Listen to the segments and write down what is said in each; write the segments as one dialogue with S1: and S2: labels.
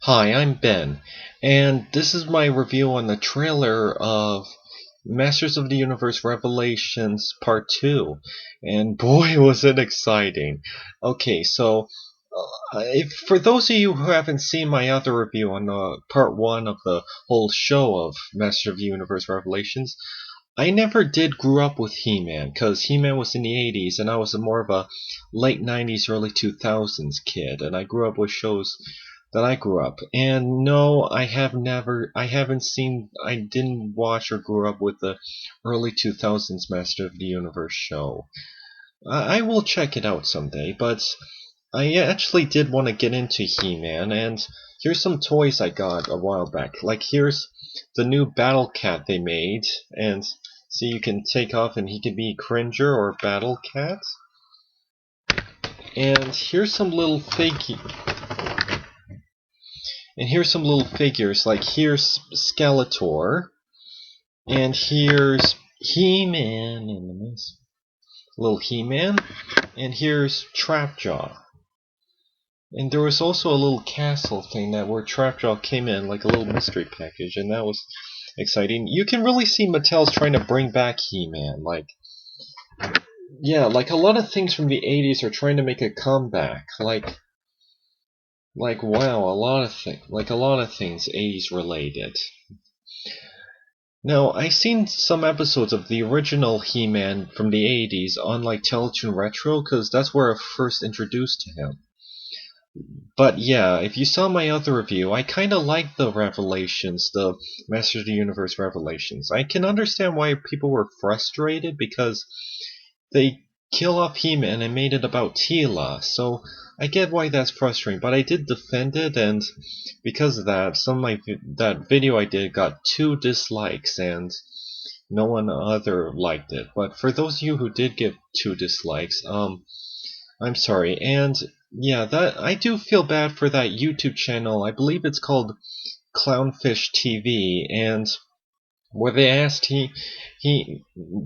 S1: Hi, I'm Ben, and this is my review on the trailer of Masters of the Universe Revelations Part 2. And boy, was it exciting! Okay, so for those of you who haven't seen my other review on Part 1 of the whole show of Masters of the Universe Revelations, I never did grew up with He-Man, because He-Man was in the 80s, and I was more of a late 90s, early 2000s kid, and I grew up with shows that I grew up. And no, I haven't seen, I didn't watch or grew up with the early 2000s Master of the Universe show. I will check it out someday, but I actually did want to get into He-Man, and here's some toys I got a while back. Like, here's the new Battle Cat they made, and see, you can take off and he can be Cringer or Battle Cat. And here's some little figures, like here's Skeletor, and here's He-Man, and little He-Man, and here's Trapjaw. And there was also a little castle thing that where Trapjaw came in, like a little mystery package, and that was exciting. You can really see Mattel's trying to bring back He-Man, yeah, like a lot of things from the 80s are trying to make a comeback, wow, a lot of things 80s related. Now, I seen some episodes of the original He-Man from the 80s on like Teletoon Retro, because that's where I first introduced to him. But yeah, if you saw my other review, I kinda like the Revelations, the Master of the Universe Revelations. I can understand why people were frustrated, because they kill off He-Man and made it about Teela, so I get why that's frustrating, but I did defend it, and because of that, that video I did got 2 dislikes, and no one other liked it. But for those of you who did give 2 dislikes, I'm sorry. And yeah, that I do feel bad for that YouTube channel. I believe it's called Clownfish TV, and where they asked he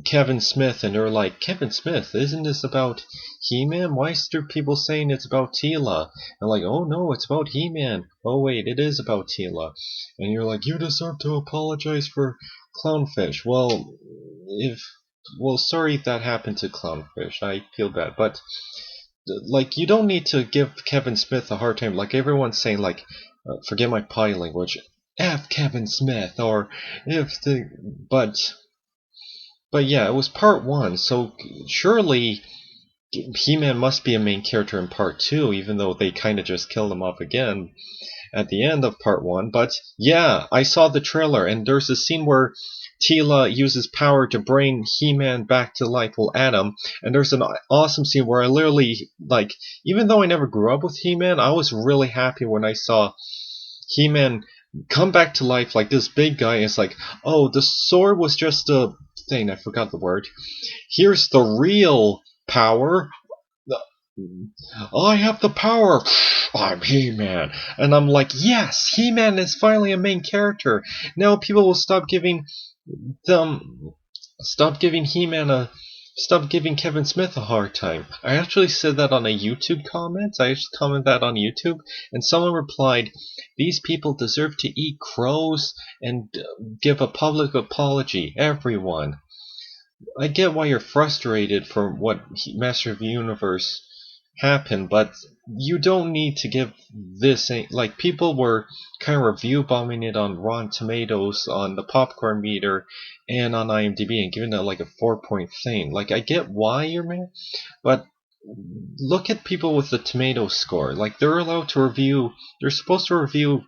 S1: Kevin Smith, and they're like, Kevin Smith, isn't this about He-Man? Why is there people saying it's about Teela? And like, oh no, it's about He-Man. Oh wait, it is about Teela. And you're like, you deserve to apologize for Clownfish. Sorry that happened to Clownfish. I feel bad, but like, you don't need to give Kevin Smith a hard time. Like, everyone's saying, like, forget my potty language, F Kevin Smith, or if the, but yeah, it was part 1, so surely He-Man must be a main character in part 2, even though they kind of just killed him off again at the end of part 1. But yeah, I saw the trailer, and there's a scene where Teela uses power to bring He-Man back to life, well, Adam, and there's an awesome scene where I literally, like, even though I never grew up with He-Man, I was really happy when I saw He-Man come back to life, like this big guy is like, oh, the sword was just a thing, I forgot the word. Here's the real power. I have the power. I'm He-Man. And I'm like, yes, He-Man is finally a main character. Now people will them stop giving stop giving Kevin Smith a hard time. I actually said that on a YouTube comment. I actually commented that on YouTube, and someone replied, these people deserve to eat crows and give a public apology. Everyone. I get why you're frustrated for what Master of the Universe happened, but you don't need to give this like, people were kind of review bombing it on Rotten Tomatoes, on the popcorn meter, and on IMDb, and giving it like a 4-point thing. Like, I get why you're mad, but look at people with the tomato score. Like, they're allowed to review, they're supposed to review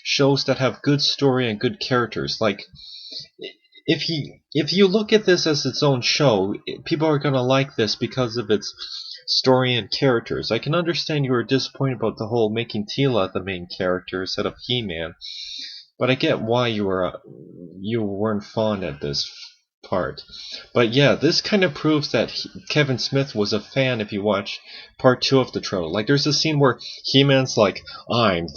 S1: shows that have good story and good characters. Like, if you look at this as its own show, people are gonna like this because of its story and characters. I can understand you were disappointed about the whole making Teela the main character instead of He-Man, but I get why you weren't fond at this part. But yeah, this kind of proves that Kevin Smith was a fan if you watch part 2 of the trailer. Like, there's a scene where He-Man's like, I'm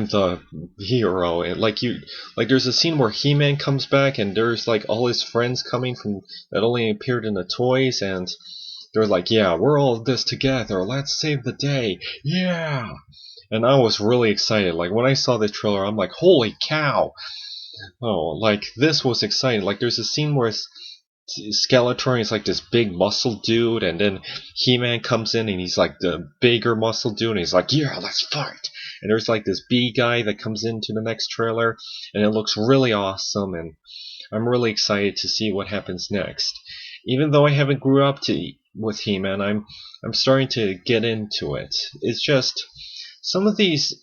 S1: the hero, and there's a scene where He-Man comes back, and there's like all his friends coming from that only appeared in the toys, and they're like, yeah, we're all this together, let's save the day, yeah. And I was really excited. Like when I saw the trailer, I'm like, holy cow. Oh, like this was exciting. Like there's a scene where Skeletor is like this big muscle dude, and then He-Man comes in and he's like the bigger muscle dude, and he's like, yeah, let's fight. And there's like this bee guy that comes into the next trailer, and it looks really awesome, and I'm really excited to see what happens next. Even though I haven't grew up with He-Man, I'm starting to get into it. It's just some of these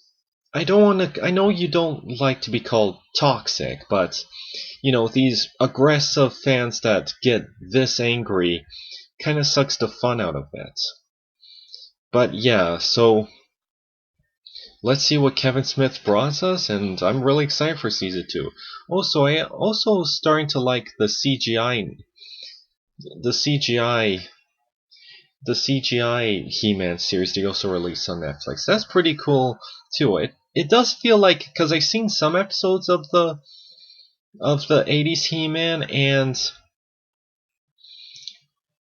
S1: I don't want to. I know you don't like to be called toxic, but you know these aggressive fans that get this angry kind of sucks the fun out of it. But yeah, so let's see what Kevin Smith brought us, and I'm really excited for season 2. Also, I also starting to like the CGI, the CGI He-Man series they also released on Netflix. That's pretty cool too. It does feel like, because I've seen some episodes of the 80s He-Man,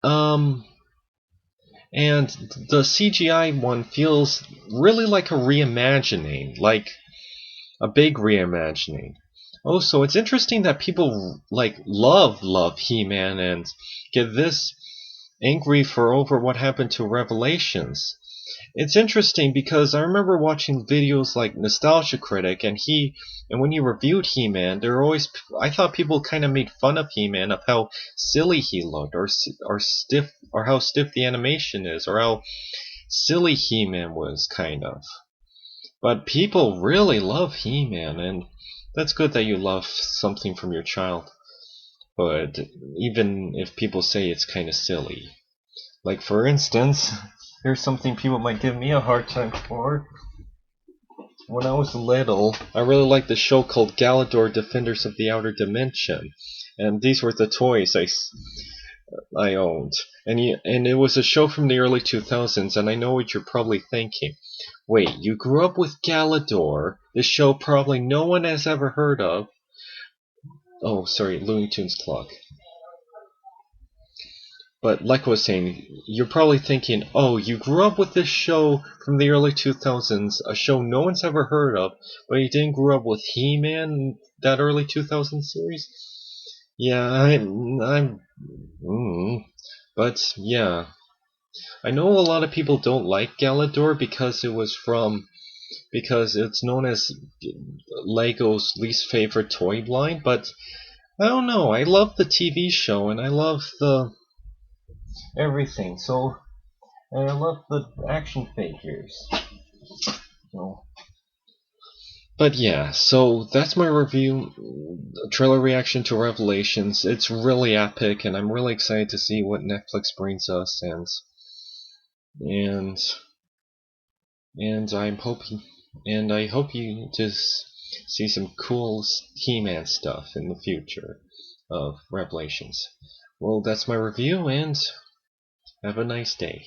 S1: um and the CGI one feels really like a reimagining, like a big reimagining. Also, it's interesting that people like love He-Man and get this angry for over what happened to Revelations. It's interesting because I remember watching videos like Nostalgia Critic, and when he reviewed He-Man, I thought people kind of made fun of He-Man, of how silly he looked, or stiff, or how stiff the animation is, or how silly He-Man was, kind of. But people really love He-Man, and that's good that you love something from your child. But even if people say it's kind of silly. Like, for instance, here's something people might give me a hard time for. When I was little, I really liked the show called Galador Defenders of the Outer Dimension. And these were the toys I owned. And it was a show from the early 2000s, and I know what you're probably thinking. Wait, you grew up with Galador, this show probably no one has ever heard of. Oh, sorry, Looney Tunes clock. But like I was saying, you're probably thinking, oh, you grew up with this show from the early 2000s, a show no one's ever heard of, but you didn't grow up with He-Man, that early 2000s series? Yeah, but yeah. I know a lot of people don't like Galador because because it's known as Lego's least favorite toy line, but I don't know, I love the TV show and I love everything, and I love the action figures. So, but yeah, so that's my review, trailer reaction to Revelations. It's really epic, and I'm really excited to see what Netflix brings us, and I'm hoping, and I hope you just see some cool He-Man stuff in the future of Revelations. Well, that's my review, and have a nice day.